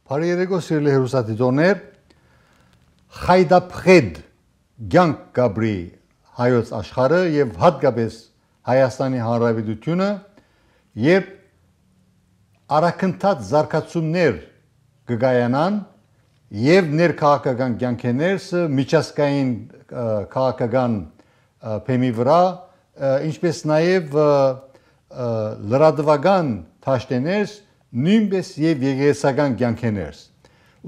Բարերեկո սիրելի հեռուստադիտողներ, խայդափխեդ ցանկ գաբրի հայոց աշխարհը եւ հատկապես Հայաստանի Հանրապետությունը երբ արաքնթած զարգացումներ կգայանան եւ ներքաղաքական կյանքերս միջազգային քաղաքական փեմի վրա ինչպես նաեւ լրատվական դաշտերս նույնպես եւ եկեղեցական կյանքերս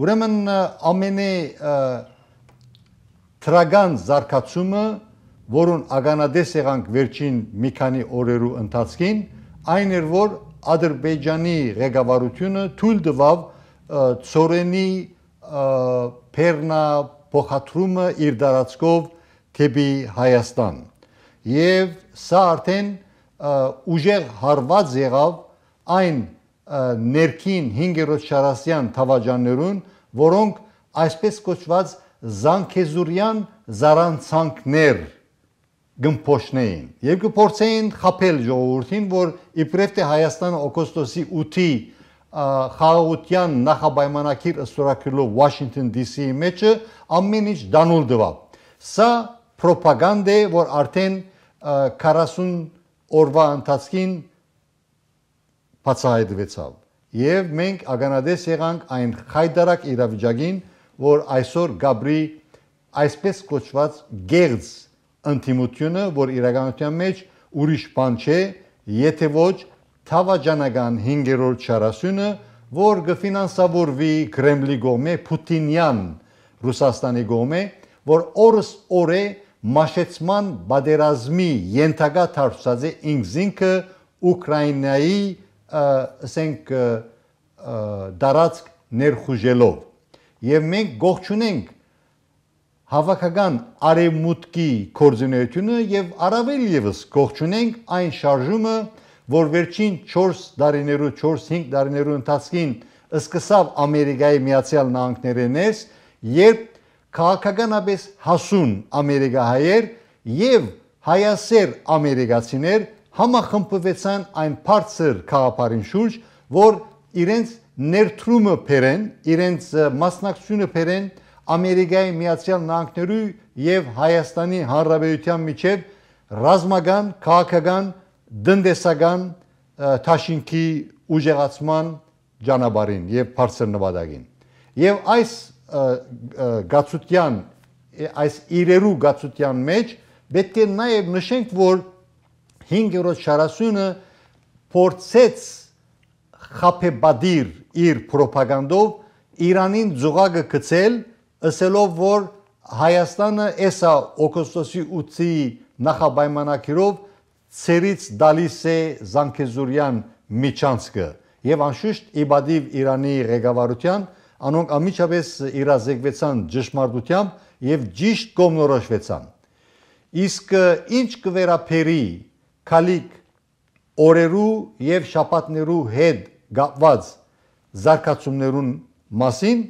ուրեմն ամենե տրագան զարգացումը որուն ագանադես եղանք վերջին մի քանի օրերու ընթացքին այն էր որ Ադրբեջանի ղեկավարությունը թույլ տվավ ծորենի փեռնա փոխադրումը իր դարածքով թեպի Հայաստան եւ սա արդեն ուժեղ հարված եղավ այն ներքին 5-րդ շարասյան թավաջաններուն, որոնք այսպես կոչված զանգեզուրյան զարանցանքներ գմփոշնեին եւ կփորձեին խփել ժողովրդին, որ իբրև թե Հայաստանը օգոստոսի 8-ի խաղաղության նախապայմանակիր ըստորակրելով Վաշինգտոն DC-ի մեջը ամեն ինչ դանուլ տվավ։ Սա պրոպագանդա է, որ արդեն 40 օրվա ընթացքին բացահայտվեցավ եւ մենք ագանադես եղանք այն խայդարակ իրավիճակին, որ այսօր գաբրի այսպես կոչված գեղձ ընդդիմությունը, որ իրականության մեջ ուրիշ բան չէ, եթե ոչ թավաջանական 5-րդ շարասյունը, որ կֆինանսավորվի Կրեմլի կողմէ, Պուտինյան Ռուսաստանի կողմէ, որ օրս օրե մաշեցման բادرազմի ենթակա դարձած է ինքնինքը Ուկրաինայի ասենք դարածք ներխուժելով եւ մենք գողջունենք հավաքական արևմուտքի կորձունեությունը եւ առավել եւս գողջունենք այն շարժումը որ վերջին 4-5 տարիներու ընթացքին սկսավ Ամերիկայի Միացյալ Նահանգներենես երբ քաղաքականապես հասուն ամերիկահայեր եւ հայասեր ամերիկացիներ համախմբվեցան այն բարձր քաղաքարին շուրջ, որ իրենց ներդրումը բերեն, իրենց մասնակցությունը բերեն Ամերիկայի Միացյալ Նահանգներու եւ Հայաստանի Հանրապետության միջև ռազմական, քաղաքական, տնտեսական թաշինքի ուժեղացման ճանապարհին եւ բարձր նվադագին։ Եվ այս գացության, այս իրերու գացության մեջ պետք է նաեւ նշենք, որ 5-րդ շարասյունը փորձեց խափեբադիր իր պրոպագանդով Իրանին ձողակը գցել, ասելով որ Հայաստանը էսա օգոստոսի 8-ի նախապայմանակիրով ցերից դալիս է զանգեզուրյան միջանցքը եւ անշուշտ իբադիվ Իրանի ղեկավարության անոնք ամիջապես իրազեկվեցան ճշմարտությամբ եւ ճիշտ կողմնորոշվեցան իսկ ինչ կվերապերի քալիք օրերու եւ շաբաթներու հետ գապված զարգացումներուն մասին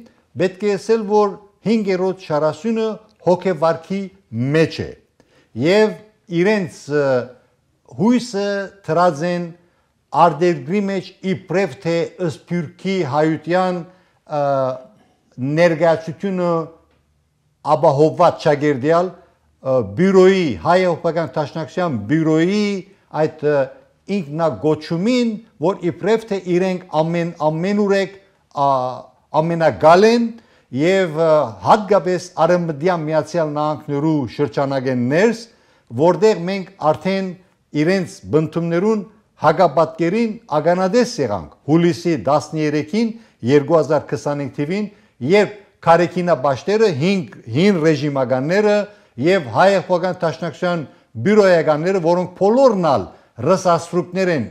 պետք է ասել որ 5-րդ շարասյունը հոգեվարքի մեջ է եւ իրենց հույսը դրած են արտերկրի մեջ իբրև թե սփյուռքի հայության ներգաղթությունը ապահովված չագերդյալ բյուրոյի հայ-հողական տաշնակցության բյուրոյի այդ ինքնագոչումին որ իբրև թե իրենք ամենուրեք ամենագալեն եւ հատկապես արևմտյան Միացյալ Նահանգներու շրջանագեններս որտեղ մենք արդեն իրենց բնդումներուն հագապատկերին ագանադես եղանք հուլիսի 13-ին 2025 թվին երբ Կարեկինաբաշտերը հին ռեժիմականները եւ հայ-հողական տաշնակցության բյուրոյականները որոնք բոլորնալ ռսասրուկներ են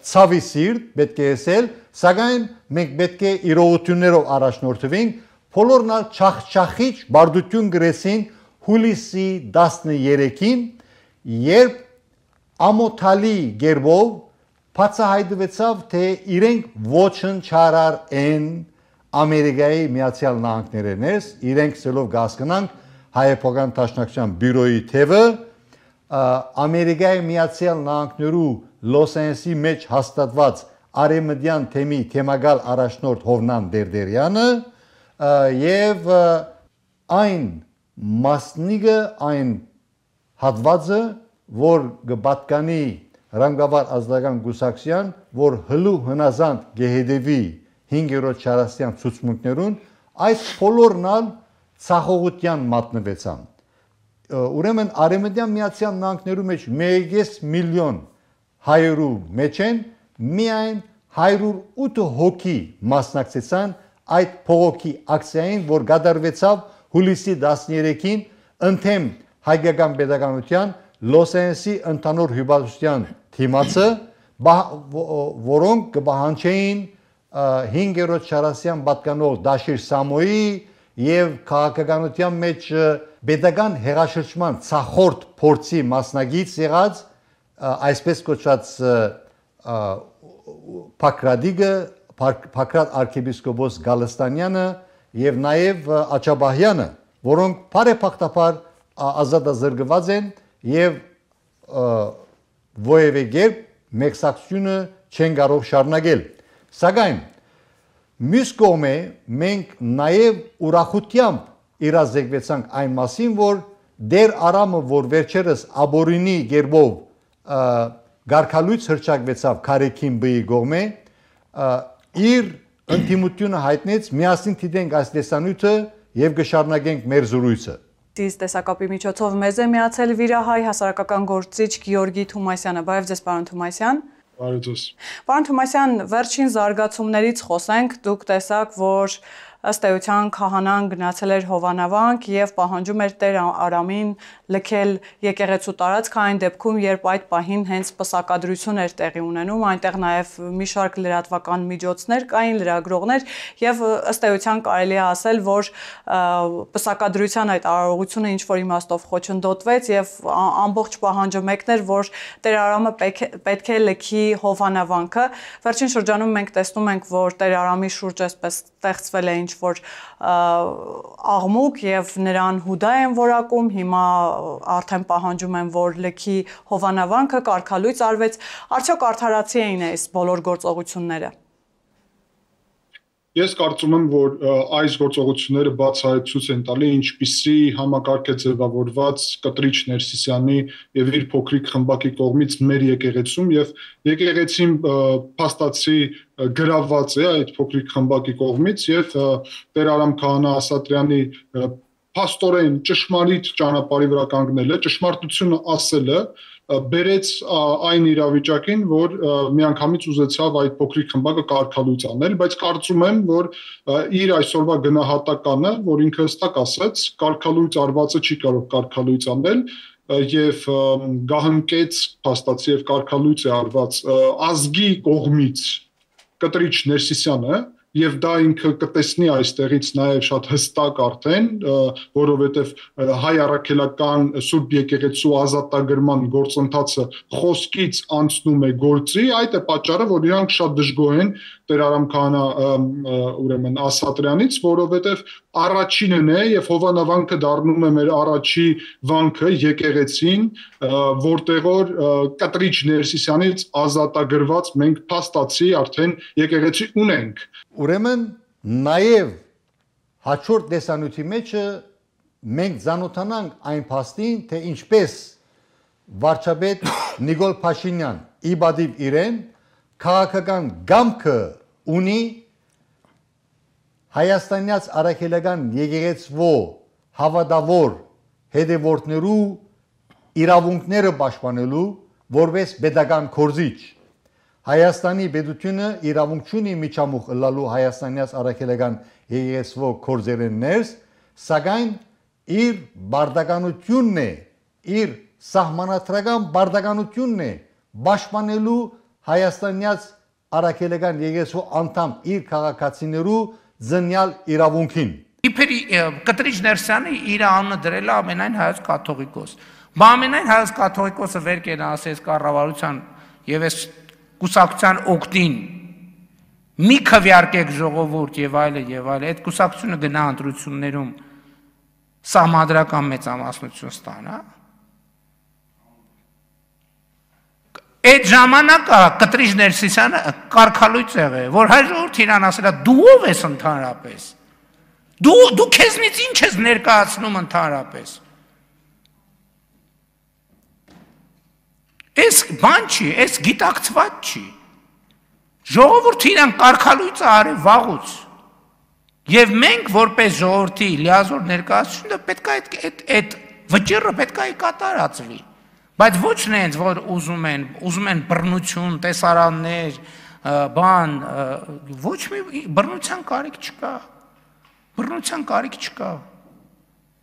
ցավի սիրտ պետք է ասել սակայն մենք պետք է իրողություններով առաջնորդվենք բոլորնալ չախչախիչ բարդություն գրեցին հուլիսի 13-ին երբ ամոթալի գերբով բացահայտվեցավ թե իրենք ոչնչարար են Ամերիկայի Միացյալ Նահանգներենես իրենք սելով գասկնանք հայ-հողական տաշնակցության բյուրոյի թևը Ամերիկայի Միացյալ Նահանգներու Լոս Անջելեսի մեջ հաստատված Արեմդյան թեմի թեմագալ առաջնորդ Հովնան Դերդերյանը եւ այն մասնիկը այն հատվածը որ գբատկանի Ռանգավար ազգական գուսակցության որ հլու հնազանդ գեհեդեվի 5-րդ չարասյան ցուցմունքներուն այս բոլորնալ ցախողության մատնվեցան ուրեմն Արեմդյան Միացյալ Նահանգներու մեջ 1.5 միլիոն հայերու մեջ են միայն 108 հոգի մասնակցեցան այդ փողոքի ակցիային, որ կատարվեցավ հուլիսի 13-ին ընդեմ հայկական pedagogian Los Angeles-ի ընդհանուր հյուպատոսության թիմացը, որոնք կբահանջեին 5-րդ չարասյան պատկանող Դաշիր Սամոյի եւ քաղաքականության մեջ pedagogan հեղաշրջման ցախորդ փորձի մասնագից եղած այսպես կոչված Փակրատ arczepiskopos Գալստանյանը եւ նաեւ Աչաբահյանը, որոնք բարեփոխտապար ազատազրկված են եւ ովևէ կերպ մեկսակցությունը չեն կարող շարունակել։ Սակայն մյուս կողմը մենք նաեւ ուրախությամբ իրազեկվեցանք այն մասին, որ դեր Արամը, որ վերջերս աբորինի գերբով գարկալույց հրճակվեցավ Քարեքին բի գողմե իր ընդդիմությունը հայտնեց միասին դիտենք այս տեսանյութը եւ կշարունակենք մեր զրույցը Տեսակապի միջոցով մեզ է միացել վիրահայ հասարակական գործիչ Գեորգի Թումասյանը Բարև ձեզ պարոն Թումասյան Բարև ձեզ Պարոն Թումասյան վերջին զարգացումներից խոսենք դուք տեսաք որ ըստ էության քահանան գնացել էր Հովանավանք եւ պահանջում էր Տեր Արամին լքել եկեղեցու տարածք այն դեպքում երբ այդ պահին հենց պսակադրություն էր տեղի ունենում այնտեղ նաեւ մի շարք լրատվական միջոցներ կային լրագրողներ եւ ըստ էության կարելի է ասել որ պսակադրության այդ արարողությունը ինչ որ իմաստով խոչընդոտվեց եւ ամբողջ պահանջը մեկն էր որ Տեր Արամը պետք է լքի Հովանավանքը վերջին շրջանում մենք տեսնում ենք որ Տեր Արամի շուրջ այսպես ստեղծվել է ինչ որ աղմուկ եւ նրան հուդա են որակում հիմա արդեն պահանջում են որ լքի Հովանավանքը կարգալույց արվեց արդյոք արդարացի էին այս բոլոր գործողությունները Ես կարծում եմ որ այս գործողությունները բացահայտություն են տալի ինչպիսի համակարգ է ձևավորված Կտրիչ Ներսիսյանի եւ իր փոքրիկ խմբակի կողմից մեր եկեղեցում եւ եկեղեցին փաստացի գրաված է այդ փոքրիկ խմբակի կողմից եւ Տեր Արամ Քահանա Ասատրյանի փաստորեն ճշմարիտ ճանապարհի վրա կանգնելը, ճշմարտությունը ասելը բերեց այն իրավիճակին, որ միանգամից ուզեցավ այդ փոքրիկ խմբակը կարգալույց անել, բայց կարծում եմ, որ իր այսօրվա գնահատականը, որ ինքը հստակ ասաց, կարգալույց արվածը չի կարող կարգալույց անել եւ գահնկեց փաստացի եւ կարգալույց է արված ազգի կողմից Կտրիչ Ներսիսյանը Եվ դա ինքը կտեսնի այստեղից նաև շատ հստակ արդեն, որովհետև հայ առաքելական Սուրբ եկեղեցու ազատագրման գործընթացը խոսքից անցնում է գործի, այդ է պատճառը, որ իրանք շատ դժգոհ են Տեր Արամ Քահանա ուրեմն Ասատրյանից, որովհետև առաջինն է եւ Հովանավանքը դառնում է մեր առաջի վանքը եկեղեցին, որտեղ որ Կտրիչ Ներսիսյանից ազատագրված մենք փաստացի արդեն եկեղեցի ունենք Ուրեմն նաև հաջորդ տեսանյութի մեջը մենք ցանոթանանք այն փաստին, թե ինչպես վարչապետ Նիկոլ Փաշինյան իբադիվ իրեն քաղաքական գամքը ունի Հայաստանյաց առաքելական եկեղեցու հավատավոր հետևորդներու իրավունքները պաշտպանելու որպես pedagogan կորզիչ Հայաստանի պետությունը իրավունք ունի միջամուխ ըլլալու Հայաստանյաց առաքելական եկեղեցու կորզերեն ներս, սակայն իր բարդականությունն է, իր սահմանադրական բարդականությունն է պաշտպանելու Հայաստանյաց առաքելական եկեղեցու անդամ իր քաղաքացիներու զնյալ իրավունքին։ Իբր Կտրիչ Ներսյանը իր անունը դրել է ամենայն հայոց կաթողիկոս։ Բա ամենայն հայոց կաթողիկոսը վեր կենա ասես կառավարության եւ այս կուսակցության օգտին մի քվյարկեք ժողովուրդ եւ այլը այդ կուսակցությունը գնա ընտրություններում սահմանադրական մեծամասնություն ստանա Այդ ժամանակը Կտրիչ Ներսիսյանը կարգալույծ եղել, որ հայ ժողովուրդ իրան ասել է դու ով ես ընդհանրապես։ Դու քեզնից ինչ ես ներկայացնում ընդհանրապես։ Այս բան չի, այս գիտակցված չի։ Ժողովուրդը իրան կարգալույծը արել վաղուց։ Եվ մենք որպես ժողովրդի լիազոր ներկայացուցիչները պետք է այդ վճիռը պետք է կատարածվի։ Բայց ոչ նենց որ ուզում են բռնություն, տեսարաններ, բան, ոչ մի բռնության կարիք չկա։ Բռնության կարիք չկա։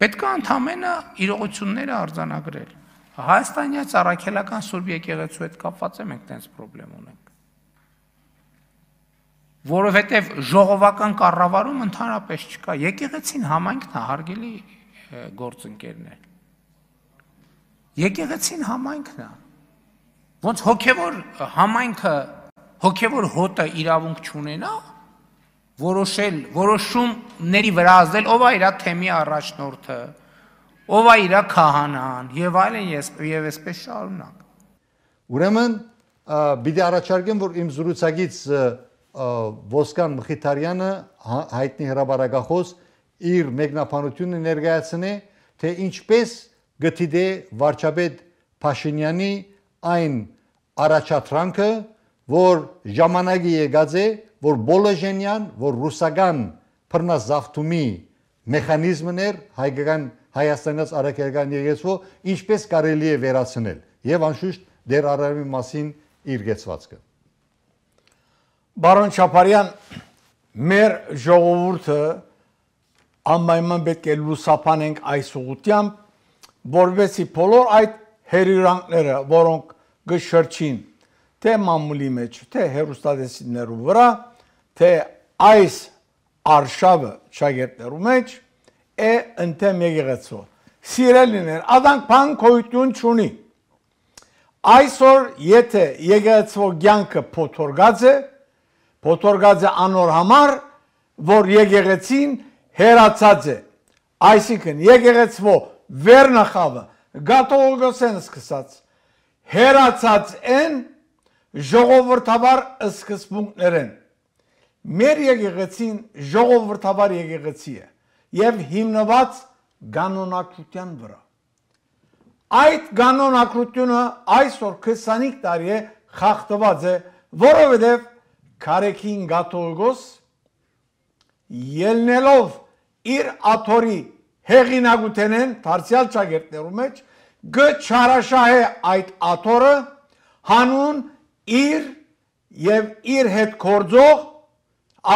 Պետք է ընդհանրապես իրողությունները արձանագրել։ Հայաստանյան առաքելական Սուրբ եկեղեցու հետ կապված է մենք տենց խնդրեմ ունենք։ Որովհետև ժողովական կառավարում ընդհանրապես չկա։ Եկեղեցին համայնքն է, հարգելի գործընկերներ։ Եկեղեցին համայնքն է։ Ոնց հոգևոր համայնքը, հոգևոր հոտը իրավունք չունենա, որոշումների վրա ազդել, ով է իր թեմի առաջնորդը, ով է իր քահանան, եւ այլն եւ այսպես շարունակ։ Ուրեմն պիտի առաջարկեմ, որ իմ զրուցակից Ոսկան Մխիթարյանը հայտնի հրապարակախոս իր մեկնաբանությունը ներկայացնի, թե ինչպես գտիդե վարչապետ Փաշինյանի այն առաջադրանքը, որ ժամանակի եկած է, որ Բոլոժենյան, որ ռուսական բռնազավթումի մեխանիզմն էր հայկական Հայաստանից առաքելական եկեղեցու, ինչպես կարելի է վերացնել եւ անշուշտ դեր արարմի մասին իր գեցվածքը։ Բարոն Չապարյան, մեր ժողովուրդը անպայման պետք է լուսաբանենք այս ուղղությամբ, որովհետեւ բոլոր այդ հերյուրանքները, որոնք գշրջին թե մամուլի մեջ, թե հերոստատեսիներու վրա, թե այս արշավը շագերտներու մեջ է ընդեմ եկեղեցու։ Սիրելիներ, ադանք բան գոյություն չունի։ Այսօր եթե եկեղեցու կյանքը փոթորգած է անոր համար, որ եկեղեցին հերացած է։ Այսինքն եկեղեցու վերնախավը Գաթողիկոսեն սկսած հերացած են ժողովրդավար սկզբունքներեն։ Մեր եկեղեցին ժողովրդավար եկեղեցի է եւ հիմնված կանոնակրության վրա։ Այդ կանոնակրությունը այսօր 25 տարի է խախտված է, որովհետեւ Քարեքին Գաթողիկոս ելնելով իր աթորի հեղինակութենեն դարձյալ ճագերտներու մեջ գչարաշահե այդ աթորը հանուն իր եւ իր հետ կորձող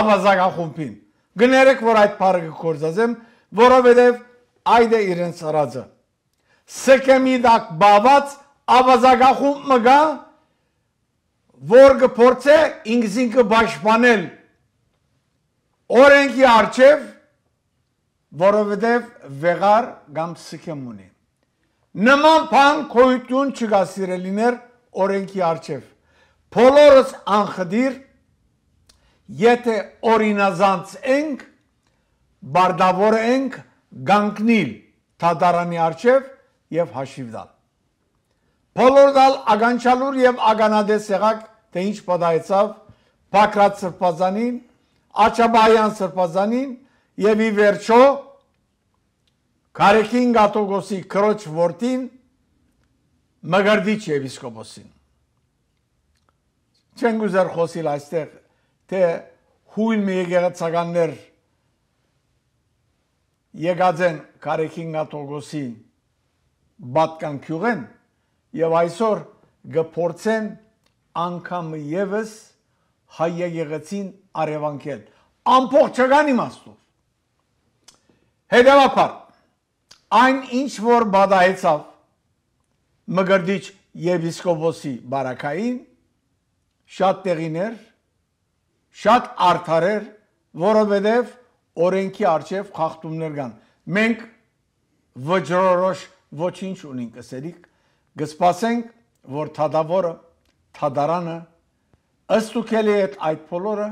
ավազակախումբին։ Գներեք, որ այդ բառը կորձազեմ, որովհետև այդ է իրենց արածը։ Սկեմի դակ բաված ավազակախումբ մգա, որ կփորձե ինքզին կպաշտպանել օրենքի առջև, որովհետև վեղար կամ սկեմ ունի։ Նման բան գոյություն չկա սիրելիներ օրենքի առջև։ Բոլորս անխդիր եթե օրինազանց ենք, բարդավոր ենք գանկնիլ թադարանի առջև եւ հաշիվ տալ։ Բոլոր դալ ագանչալուր եւ ագանադես եղակ, թե ինչ պատահեցավ Բաքրատ Սրբազանին, Աչաբահյան Սրբազանին եւ ի վերջո Քարեքին Գաթողիկոսի քրոջ որդին Մգրդիչ եպիսկոպոսին։ Չեն գուզեր խոսիլ այստեղ թե հույլ մի եկեղեցականներ եկած են Քարեքին Գաթողիկոսի բատկան քյուղեն եւ այսօր գփորձեն անգամ եւս հայ եկեղեցին արևանքել ամբողջ չկան իմաստով։ Հետևաբար այն ինչ որ բադահեցավ Մգրդիչ եպիսկոպոսի բարակային շատ տեղիներ, շատ արդարեր, որովհետև օրենքի առջև խախտումներ կան։ Մենք վճռորոշ ոչինչ ունենք ասելիք, կսպասենք, որ թադավորը, թադարանը ըստուքելի է այդ բոլորը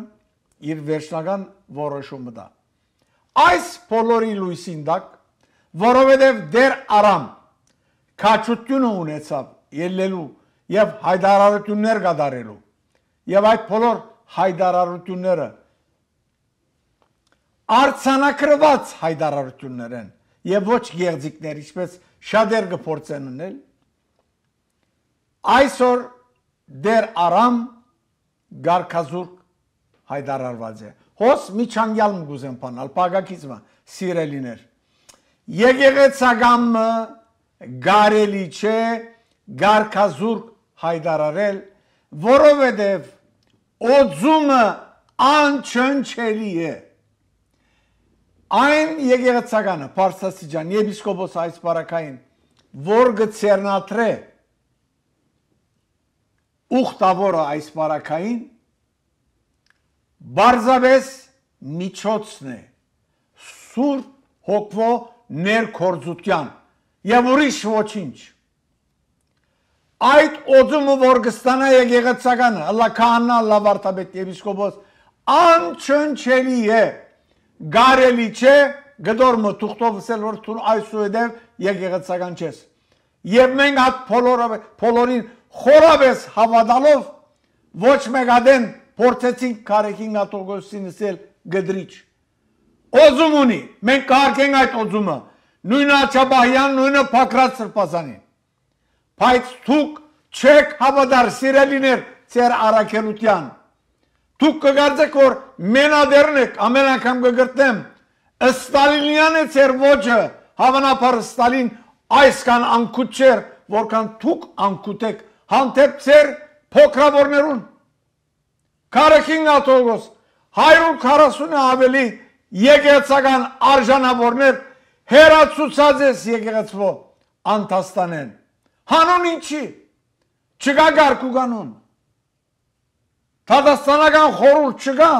իր վերջնական որոշումը տա։ Այս բոլորի լույսին տակ, որովհետև դեր արամ քաչությունը ունեցավ ելնելու եւ հայտարարություններ կատարելու եւ այդ բոլոր հայտարարությունները արցանակրված հայտարարություններ են եւ ոչ գեղձիկներ, ինչպես շատեր կփորձեն ունել այսօր դեր արամ գարկազուրկ հայտարարված է հոս միջանկյալ մգուզեն բանալ պագակիզմը սիրելիներ եկեղեցական գարելի չէ գարկազուրկ հայտարարել որովհետև օձումը անչնչելի է այն եկեղեցականը Պարսասիջան եպիսկոպոս այս բարակային որ գցերնատրե ուխտավորը այս բարակային բարձավես միջոցն է սուր հոգվո ներքործության եւ ուրիշ ոչինչ այդ օձումը որ կստանա եկեղեցականը ըլլա քահանա ըլլա վարդապետ եպիսկոպոս անչնչելի է գարելի չէ գդորմը թուղթով ասել որ դու այսուհետև եկեղեցական չես եւ մենք հատ բոլորին խորաբես հավատալով ոչ մեկ ադեն փորձեցինք կարեկին ատոգոսին ասել գդրիչ օձում ունի մենք կարգենք այդ օձումը նույնը Աչաբահյան նույնը Փակրատ Սրբազանին բայց դուք չեք հավատար սիրելիներ ձեր առաքելության դուք կգարձեք որ մենադերն եք ամեն անգամ կգրտնեմ Ստալինյան է ձեր ոճը հավանաբար Ստալին այսքան անկուտ չէր որքան դուք անկուտ եք հանդեպ ձեր փոքրավորներուն Կարեկին ատոգոս 140-ը ավելի եկեղեցական արժանավորներ հերացուցած ես եկեղեցվո անտաստանեն հանուն ինչի չկա գարկու կանոն Թադաստանական խորհուրդ չկա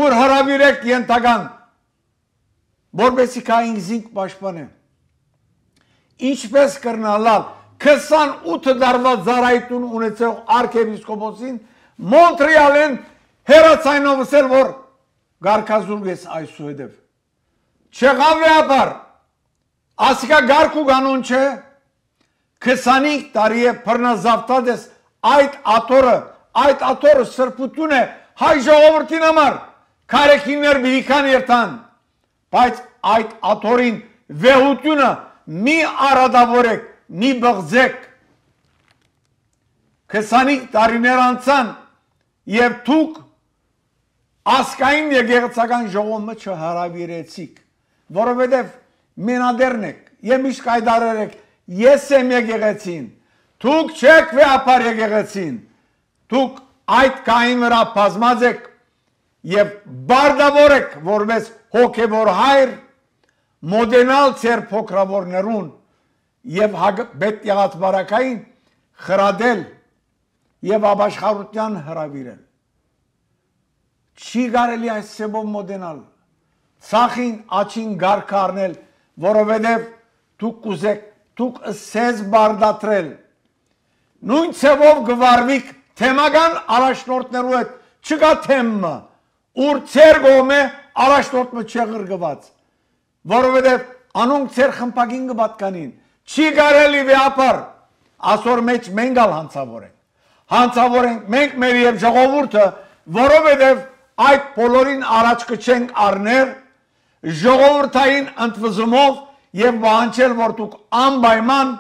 ուր հրավիրեք ենթական որպեսի կային զինք պաշտպանեն ինչպես կրնալալ 28 դարվա զարայտուն ունեցող արքեպիսկոպոսին Մոնտրեալեն հերացայնով ասել որ գարկազուրկ ես այսուհետև չեղավեաբար ասիկա գարկու կանոն չէ 25 տարի է բռնազավթած ես այդ աթորը սրբություն է հայ ժողովրդին համար քարեքիններ բիքան երթան բայց այդ աթորին վեհությունը մի արադավորեք մի բղձեք 25 տարիներ անցան եւ դուք ասկային եկեղեցական ժողովը չհարավիրեցիք որովհետեւ մենադերն եք եւ միշտ կայդարարեք ես եմ եկեղեցին դուք չեք վեապար եկեղեցին դուք այդ կային վրա բազմած եք եւ բարդավոր եք որպես հոգեվոր հայր մոդենալ ձեր փոքրավորներուն եւ պետ եղած բարակային խրադել եւ ապաշխարության հրավիրել չի կարելի այս սեբով մոդենալ ցախին աչին գարկ առնել որովհետեւ դուք կուզեք դուք սեզ բարդատրել նույն ցևով գվարվիկ թեմական առաջնորդներու հետ չկա թեմը ուր ցեր գոմե առաջնորդը չեղրգված որովհետեւ անոնք ցեր խմպագին կպատկանին չի կարելի վեապար ասոր մեջ մենք ալ հանցավորենք մենք մեր եւ ժողովուրդը որովհետեւ այդ բոլորին առաջ կչենք առներ ժողովրդային ընդվզումով եւ բանջել որ դուք անպայման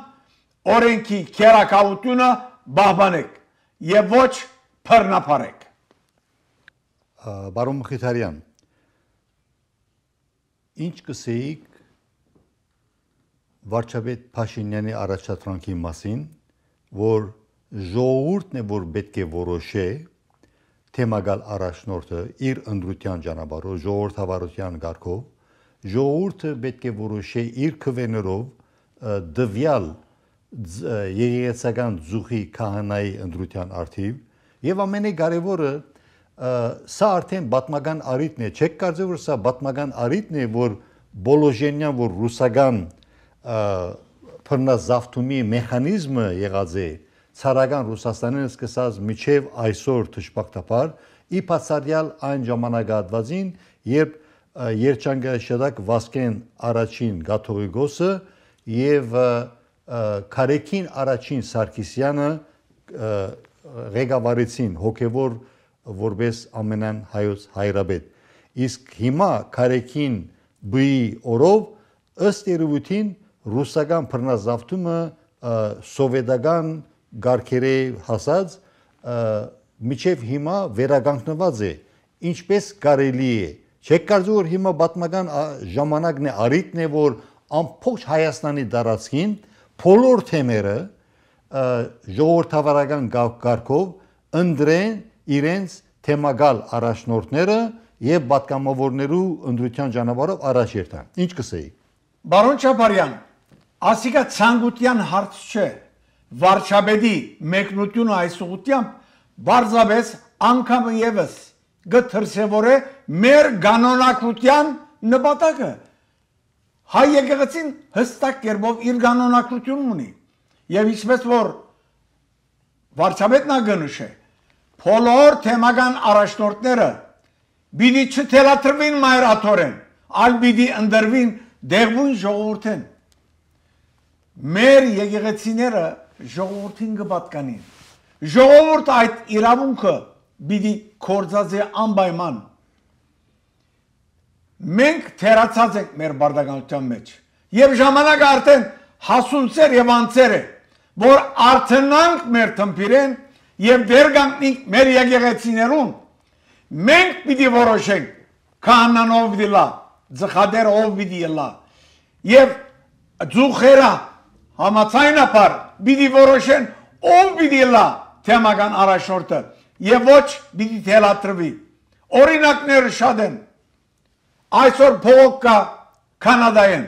օրենքի քերակավությունը բահբանեք եւ ոչ բռնապարեք Բարոն Մխիթարյան ինչ կսեիք վարչապետ Փաշինյանի առաջադրանքի մասին որ ժողովուրդն է որ պետք է որոշե թեմագալ առաջնորդը իր ընդրության ճանապարհով ժողովրդավարության ղարքով ժողովուրդը պետք է որոշե իր քվեներով դվյալ եկեղեցական զուխի քահանայի ընդրության արդիվ եւ ամենակարևորը սա արդեն պատմական առիթն է չեք կարծում որ սա պատմական առիթն է որ բոլոժենյան որ ռուսական բռնազավթումի մեխանիզմը եղած է ցարական Ռուսաստանին սկսած միջև այսօր թշպակտապար ի բացառյալ այն ժամանակահատվածին երբ Երջանկաշարակ Վասկեն առաջին Գաթողիկոսը եւ Քարեկին առաջին Սարգսյանը ղեկավարեցին հոգևոր որպես ամենան հայոց հայրաբեդ։ Իսկ հիմա Քարեքին բի օրով ըստ երևույթին ռուսական բռնազավթումը սովետական գարքերի հասած միջև հիմա վերականգնված է, ինչպես կարելի է։ Չեք կարծում որ հիմա պատմական ժամանակն է, առիթն է, որ ամբողջ Հայաստանի տարածքին բոլոր թեմերը ժողովրդավարական կարգով ընտրեն իրենց թեմագալ առաջնորդները եւ պատգամավորներու ընտրության ճանապարհով առաջ երթան։ Ինչ կսեի։ Բարոն Չապարյան, ասիկա ցանկության հարց չէ։ Վարչապետի մեկնությունը այս ուղղությամբ բարձրապես անգամ եւս գթրսևորե մեր կանոնակրության նպատակը։ Հայ եկեղեցին հստակ կերպով իր կանոնակրությունն ունի։ Եվ ինչպես որ վարչապետն ագնուշ է, բոլոր թեմական առաջնորդները բիդի չթելաթրվին մայրաթորեն, այլ բիդի ընդրվին դեղույն ժողովուրդեն։ Մեր եկեղեցիները ժողովրդին կպատկանին։ Ժողովուրդ այդ իրավունքը բիդի կործածե անպայման։ Մենք թերացած ենք մեր բարդականության մեջ։ Եվ ժամանակը արդեն հասունցեր եւ անցեր է, որ արդենանք մեր թմփիրեն եւ դեր գանք մեր եկեղեցիներուն։ Մենք պիտի որոշենք քահանան ով պիտի լա, ծխադեր ով պիտի լա եւ ծուխերա համացայնապար պիտի որոշեն ով պիտի լա թեմական առաջնորդը եւ ոչ պիտի թելաթրվի։ Օրինակները շատ են։ Այսօր փողոք կա Կանադայեն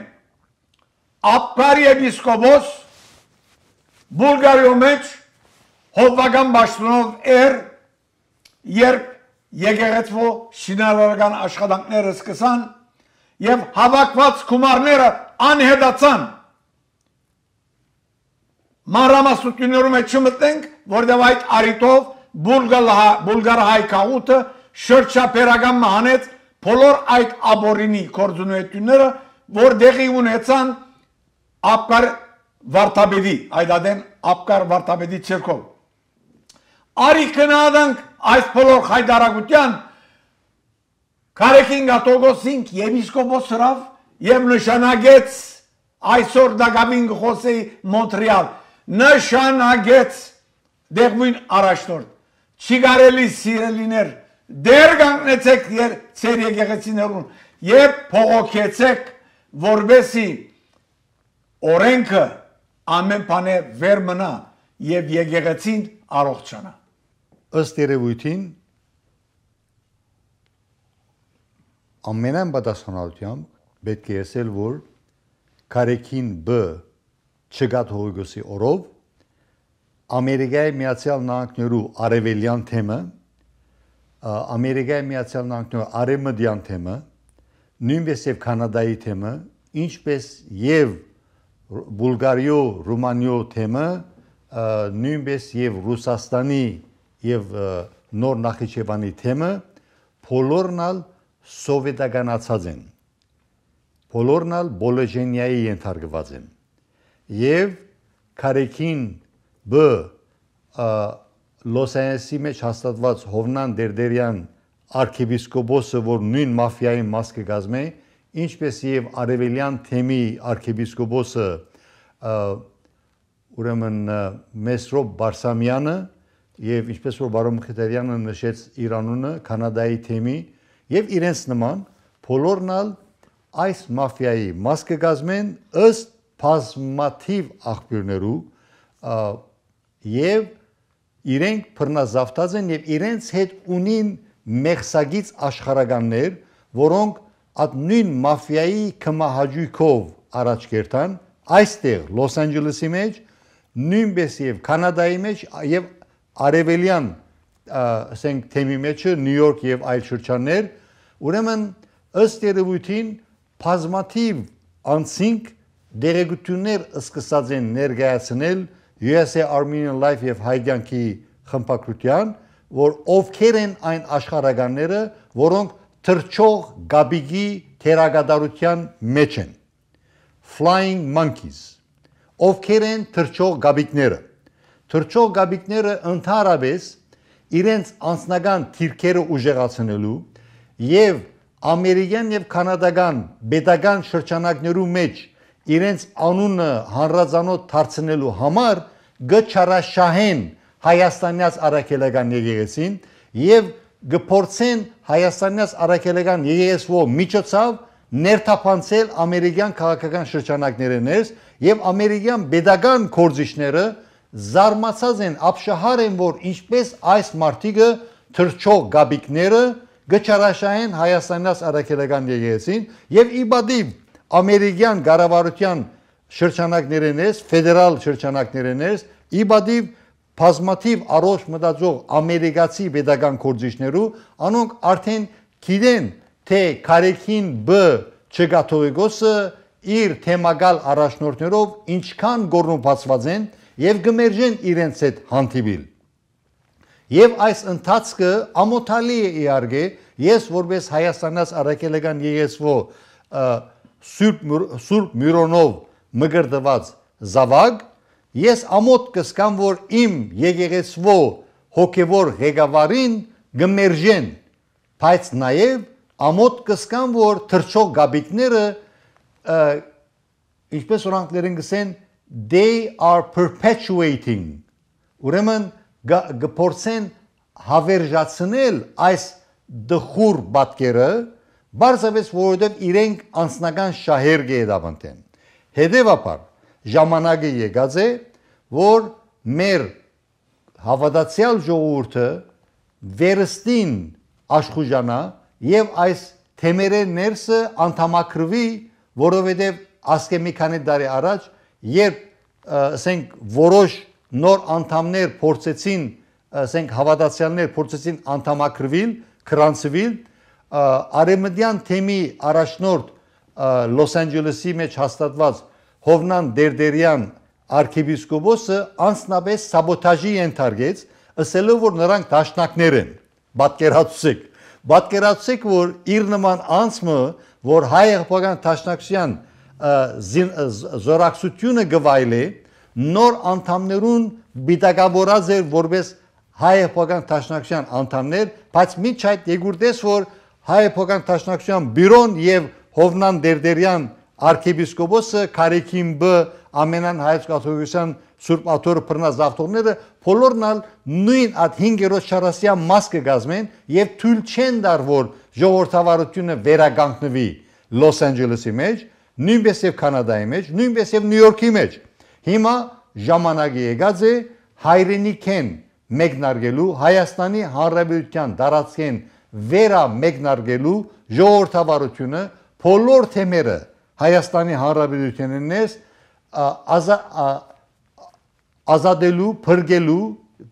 Ապկար եպիսկոպոս Բուլգարիո մեջ հովվական պաշտոնով երբ եկեղեցու շինարարական աշխատանքները սկսան եւ հավաքված գումարները անհետացան։ Մանրամասնություններում չմտնենք, որտեղ այդ արիտով բուլգար հայ քաղուտը շրջապերական մահանեց բոլոր այդ աբորինի կորձունությունները, որ դեղի ունեցան Ապկար վարդապետի, այդ ադեն Ապկար վարդապետի ցերկով։ Արի կնադանք այս բոլոր հայդարագության Քարեքին Գաթողոսին եպիսկոպոս հրավ եւ նշանագեց այսօր դակամին խոսեի Մոնտրեալ նշանագեց դեղույն առաջնորդ չի կարելի սիրելիներ դեր կանգնեցեք ձեր եկեղեցիներուն եւ փողոքեցեք որբեսի օրենքը ամեն բանը վեր մնա եւ եկեղեցին առողջանա։ Ըստ երևույթին ամենայն պատասխանատվությամբ պետք է ասել, որ Քարեքին B չգաթողիկոսի օրով Ամերիկայի Միացյալ Նահանգներու արևելյան թեմը, Ամերիկայի Միացյալ Նահանգներու արևմտյան թեմը, նույնպես եւ Կանադայի թեմը, ինչպես եւ Բուլգարիո, Ռումանիո թեմը, նույնպես եւ Ռուսաստանի եւ նոր Նախիջևանի թեմը բոլորն ալ սովետականացած են։ Բոլորն ալ Բոլեժենիայի ենթարկված են։ Եվ Քարեքին B Լոս Անջելեսի մեջ հաստատված Հովնան Դերդերյան արքեպիսկոպոսը, որ նույն մաֆիայի մաս կգազմե, ինչպես եւ արևելյան թեմի արքեպիսկոպոսը ուրեմն Մեսրոպ Բարսամյանը եւ ինչպես որ բարոն Մխիթարյանը նշեց իր անունը Կանադայի թեմի եւ իրենց նման բոլորն ալ այս մաֆիայի մաս կգազմեն ըստ բազմաթիվ աղբյուրներու եւ իրենք բռնազավթած են եւ իրենց հետ ունին մեղսագից աշխարհականներ, որոնք այդ նույն մաֆիայի կմահաճույքով առաջ կերտան այստեղ Լոս Անջելեսի մեջ, նույնպես եւ Կանադայի մեջ եւ արևելյան ասենք թեմի մեջը Նյու Յորք եւ այլ շրջաններ, ուրեմն ըստ երևույթին բազմաթիվ անցինք դերեկություններ սկսած են ներկայացնել USA Armenian Life եւ Հայկյանքի խմբակրության, որ ովքեր են այն աշխարհականները, որոնք թռչող գաբիգի թերագադարության մեջ են։ Flying monkeys, ովքեր են թռչող գաբիկները։ թռչող գաբիկները ընդհանրապես իրենց անձնական թիրքերը ուժեղացնելու եւ ամերիկյան եւ կանադական պետական շրջանակներու մեջ իրենց անունը հանրազանոթ դարձնելու համար գճարաշահեն Հայաստանյաց առաքելական եկեղեցին եւ գփորձեն Հայաստանյաց առաքելական եկեղեցու միջոցով ներթափանցել ամերիկյան քաղաքական շրջանակներս եւ ամերիկյան պետական կորզիչները զարմացած են ապշահար են որ ինչպես այս մարտիկը թռչող գաբիկները գճարաշահեն Հայաստանյաց առաքելական եկեղեցին եւ իբադիվ ամերիկյան կառավարության շրջանակներս ֆեդերալ շրջանակներս իբադիվ բազմաթիվ առողջ մտածող ամերիկացի պետական կորձիչներու անոնք արդեն գիտեն թե Կարեկին B չգաթողիկոսը իր թեմակալ առաջնորդներով ինչքան գոռոմպացված են եւ գմերժեն իրենց հետ հանդիպիլ եւ այս ընթացքը ամոթալի է իհարկե ես որպես Հայաստանյաց առաքելական եկեղեցու Սուրբ Միրոնով մգրտված զավակ ես ամոթ կսկամ որ իմ եկեղեցու հոգևոր ղեկավարին գմերժեն բայց նաեւ ամոթ կսկամ որ թռչող գաբիկները ինչպես օրանքներն գսեն they are perpetuating ուրեմն գփորձեն հավերժացնել այս դխուր պատկերը բարձրապես որովհետև իրենք անձնական շահեր գեդավանտեն հետևաբար ժամանակը եկած է որ մեր հավատացյալ ժողովուրդը վերստին աշխուժանա եւ այս թեմերը ներսը անդամակրվի որովհետև ասկե մի քանի տարի առաջ երբ ասենք որոշ նոր անդամներ փորձեցին ասենք հավատացյալներ փորձեցին անդամակրվել քրանցվել արեմդյան թեմի առաջնորդ Լոս Անջելեսի մեջ հաստատված Հովնան Դերդերյան arczepiskopos անձնապես սաբոտաժի ենթարկեց, ասելով որ նրանք դաշնակներ են, պատկերացրեք որ իր նման անձը, որ հայ հեղափոխական դաշնակցության զորակցությունը գվայել է, նոր անդամներուն բիտակավորած էր որպես հայ հեղափոխական դաշնակցության անդամներ, բայց միջ այդ եկուրտես որ հայ հեղափոխական դաշնակցության բյուրոն եւ Հովնան Դերդերյան arczepiskopos Կարեկին B ամենան հայոց կաթողիկոսյան Սուրբ Աթոռը բռնազավթողները բոլորն նույն այդ 5-րդ շարասյան մաս կգազմեն եւ թույլ չեն դար որ ժողովրդավարությունը վերագանքնվի Լոս Անջելեսի մեջ, նույնպես եւ Կանադայի մեջ, նույնպես եւ Նյու Յորքի մեջ։ Հիմա ժամանակը եկած է հայրենիքեն մեկնարկելու Հայաստանի Հանրապետության դարածքեն վերա մեկնարկելու ժողովրդավարությունը բոլոր թեմերը Հայաստանի Հանրապետությունից ազատելու, փրկելու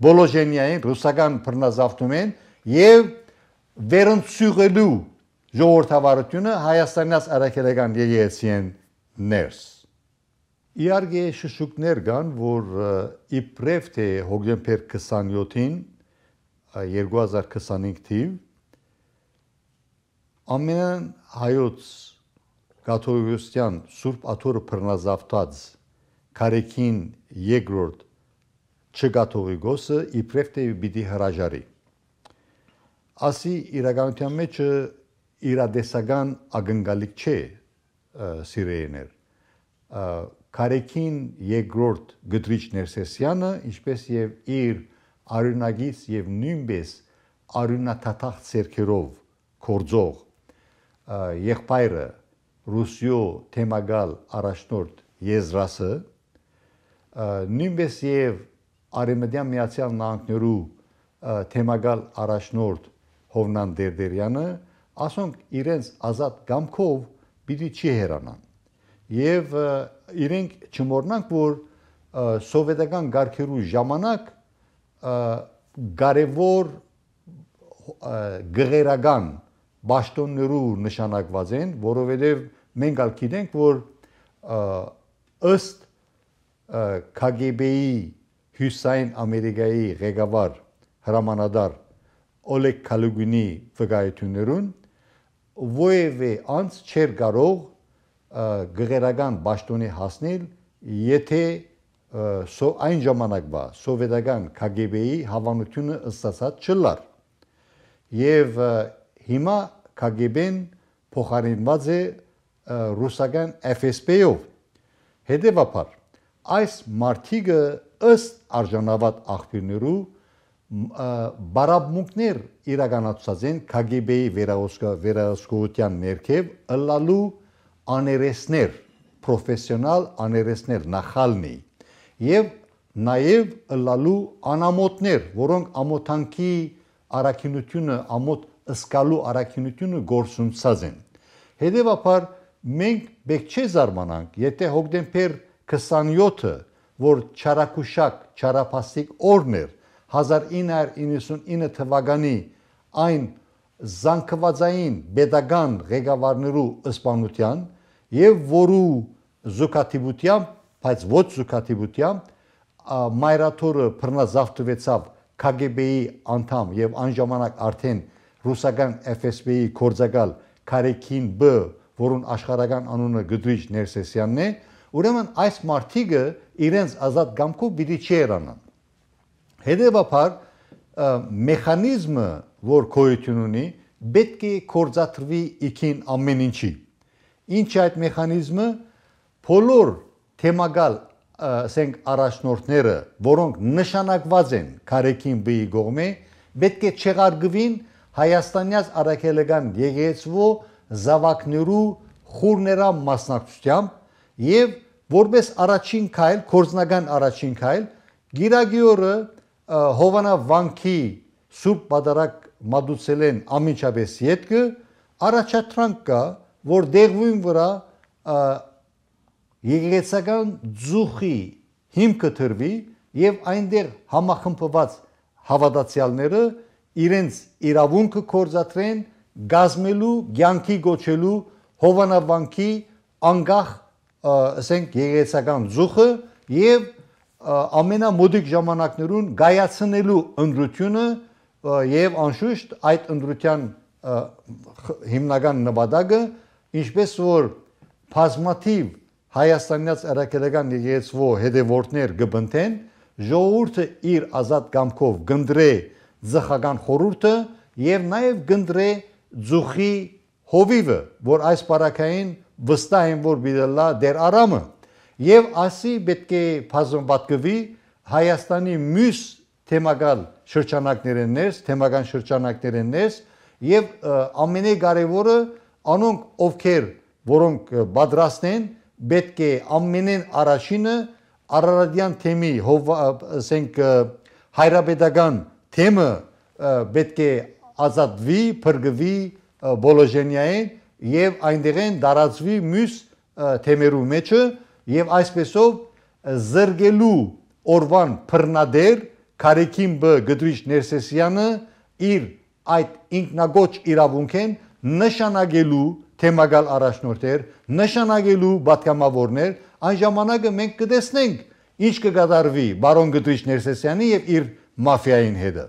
բոլոժենիային ռուսական բռնազավթումեն եւ վերընծուղելու ժողովրդավարությունը Հայաստանյաց առաքելական եկեղեցին ներս։ Իհարկե շշուկներ կան, որ իբրև թե հոկտեմբեր 27-ին 2025 թիվ ամեն հայոց կաթողիկոսյան Սուրբ Աթոռը բռնազավթած Կարեկին երկրորդ չկաթողիկոսը իբրև թե պիտի հրաժարի։ Ասի իրականության մեջ իրադեսական ակնկալիք չէ սիրեիներ։ Կարեկին երկրորդ Գդրիչ Ներսեսյանը, ինչպես եւ իր արյունագից եւ նույնպես արյունաթաթախ ցերկերով կորձող եղբայրը Ռուսիո թեմագալ առաջնորդ Եզրասը նույնպես եւ Արեմեդյան Միացյալ Նահանգներու թեմագալ առաջնորդ Հովնան Դերդերյանը ասոնք իրենց ազատ կամքով պիտի չի հեռանան եւ իրենք չմոռնանք որ սովետական գարքերու ժամանակ կարևոր գղերական Բաշտոններու նշանակված են, որովհետև մենք ալ գիտենք, որ ըստ KGB-ի Հյուսային Ամերիկայի ղեկավար հրամանատար Օլեգ Կալուգինի վկայություններուն որևէ անձ չէր կարող գղերական բաշտոնի հասնել, եթե այն ժամանակվա սովետական KGB-ի հավանությունը ըստացած չլար։ Եվ հիմա KGB-ն փոխարինված է ռուսական FSB-ով։ Հետևաբար այս մարտիկը ըստ արժանավատ աղբյուրներու բարապմունքներ իրականացած են KGB-ի վերահսկողության ներքև ըլլալու աներեսներ, պրոֆեսիոնալ աներեսներ նախալնի եւ նաեւ ըլլալու անամոթներ, որոնք ամոթանքի առաքինությունը, ամոթ ըսկալու առաքինությունը գործունեած են։ Հետևաբար մենք պետք չէ զարմանանք, եթե հոկտեմբեր 27-ը, որ չարակուշակ, չարապաստիկ օրն էր 1999 թվականի այն զանգվածային pedagogan ղեկավարներու ըսպանության եւ որու զուգաթիվությամբ, բայց ոչ զուգաթիվությամբ մայրաթորը բռնազավթվեցավ KGB-ի անդամ եւ այն ժամանակ արդեն ռուսական FSB-ի կորձակալ Կարեկին B, որուն աշխարհական անունը Գդրիչ Ներսեսյանն է, ուրեմն այս մարտիկը իրենց ազատ կամքով պիտի չերանան։ Հետևաբար մեխանիզմը, որ գոյություն ունի, պետք է կործատրվի իքին ամեն ինչի։ Ինչ այդ մեխանիզմը բոլոր թեմակալ ասենք առաջնորդները, որոնք նշանակված են Կարեկին B-ի կողմէ, պետք է չեղարկվին հայաստանյաց առաքելական եկեղեցու զավակներու խորներա մասնակցությամբ եւ որպես առաջին քայլ, կորձնական առաջին քայլ, գիրագիորը Հովանա վանքի Սուրբ Պատարագ մատուցելեն ամիջապես ետքը առաջադրանք կա, որ դեղվին վրա եկեղեցական ձուխի հիմքը տրվի եւ այնտեղ համախմբված հավատացյալները իրենց իրավունքը կորզատրեն գազմելու, ցանկի գոչելու Հովանա վանքի անկախ ասենք եկեղեցական ձուխը եւ ամենամոդիկ ժամանակներուն գայացնելու ընդրությունը եւ անշուշտ այդ ընդրության հիմնական նպատակը ինչպես որ բազմաթիվ հայաստանյաց առաքելական եկեղեցու հետևորդներ կբնթեն ժողովուրդը իր ազատ կամքով գնդրե ձխական խորհուրդը եւ նաեւ գնդրե ձուխի հովիվը որ այս բարակային վստահ են որ բիդելա դեր արամը եւ ասի պետք է բազմապատկվի Հայաստանի մյուս թեմական շրջանակներն ներս, թեմական շրջանակներն ներս եւ ամենակարևորը անոնք ովքեր որոնք պատրաստ են պետք է ամենեն առաջինը Արարատյան թեմի ասենք հայրապետական թեմը պետք է ազատվի, փրկվի բոլոժենիային եւ այնտեղեն դարածվի մյուս թեմերու մեջը եւ այսպեսով զրգելու օրվան բռնադեր Կարեկին B Գդրիչ Ներսեսյանը իր այդ ինքնագոչ իրավունքեն նշանակելու թեմակալ առաջնորդներ, նշանակելու պատգամավորներ, այն ժամանակը մենք կտեսնենք ինչ կկատարվի բարոն Գդրիչ Ներսեսյանի եւ իր մաֆիային հետը։